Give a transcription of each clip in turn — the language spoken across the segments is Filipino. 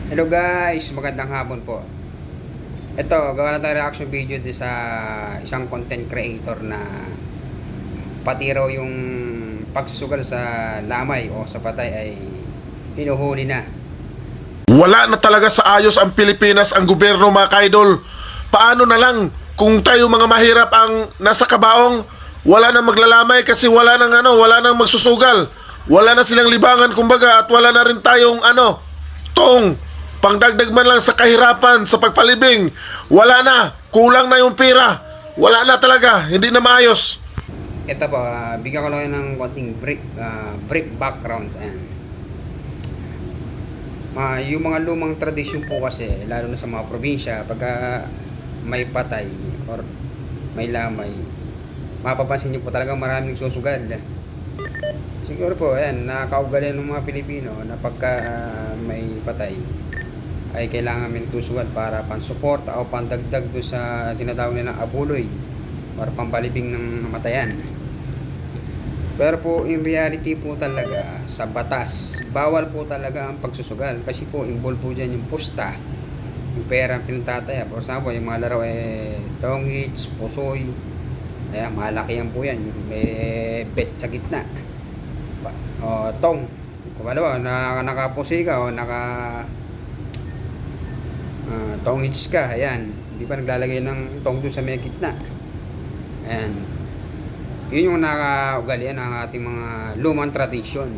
Hello guys, magandang hapon po. Ito, gawa na tayo reaction video din sa isang content creator na pati raw yung pagsusugal sa lamay o sa patay ay hinuhuli na. Wala na talaga sa ayos ang Pilipinas, ang gobyerno, mga kaidol. Paano na lang kung tayo mga mahirap ang nasa kabaong, wala nang maglalamay kasi wala nang magsusugal. Wala na silang libangan kumbaga at wala na rin tayong tong pangdagdag man lang sa kahirapan, sa pagpalibing. Wala na, kulang na yung pera. Wala na talaga, hindi na maayos. Ito po, bigyan ko lang ng konting brief background. Yung mga lumang tradisyon po kasi, lalo na sa mga probinsya, pagka may patay or may lamay, mapapansin nyo po talagang maraming susugal. Siguro po, nakakaugalian ng mga Pilipino na pagka may patay, ay kailangan may nagsusugal para pansuporta o pandagdag do sa tinatawag nilang abuloy para pampalibing ng namatayan. Pero po in reality po talaga sa batas, bawal po talaga ang pagsusugal kasi po involved po dyan yung pusta, yung pera ang pinagtataya. For example, yung mga laro tongits, pusoy, malaki yan po yan, may bet sa gitna o tong, kung alam nakapusi ka o tongits ka, ayan, hindi pa naglalagay ng tong doon sa may gitna. Ayan, yun yung nakaugalian ng ating mga lumang tradisyon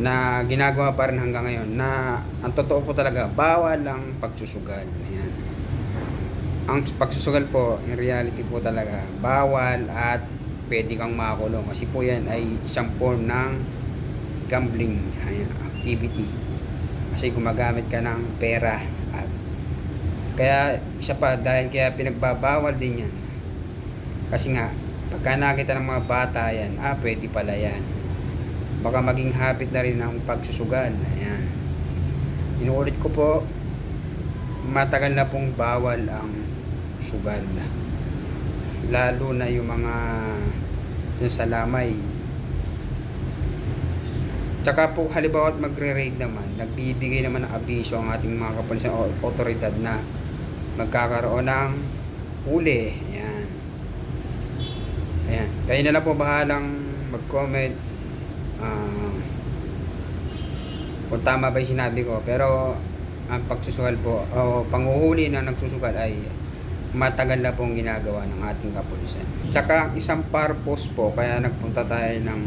na ginagawa pa rin hanggang ngayon, na ang totoo po talaga, bawal ang pagsusugal. Ayan. Ang pagsusugal po, in reality po talaga, bawal at pwede kang makakulong kasi po yan ay isang form ng gambling activity kasi gumagamit ka ng pera. At kaya isa pa, dahil kaya pinagbabawal din yan kasi nga pagka nakita ng mga bata yan, pwede pala yan, baka maging habit na rin ang pagsusugal. Ayan, inuulit ko po, matagal na pong bawal ang sugal, lalo na yung mga dyan sa lamay. Tsaka po halimbawa at magre-raid naman, nagbibigay naman ng abiso ang ating mga kapulisan o otoridad na magkakaroon ng huli. Ayan, kayo na lang po bahalang mag-comment kung tama ba yung sinabi ko. Pero ang pagsusugal po o panghuhuli na nagsusugal ay matagal na pong ginagawa ng ating kapulisan. Tsaka isang purpose po kaya nagpunta tayo ng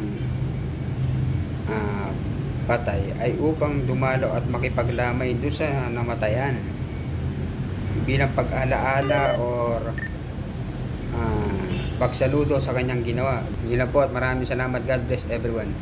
patay ay upang dumalo at makipaglamay doon sa namatayan bilang pag-alaala or pagsaludo sa kanyang ginawa. Yun lang po at maraming salamat. God bless everyone.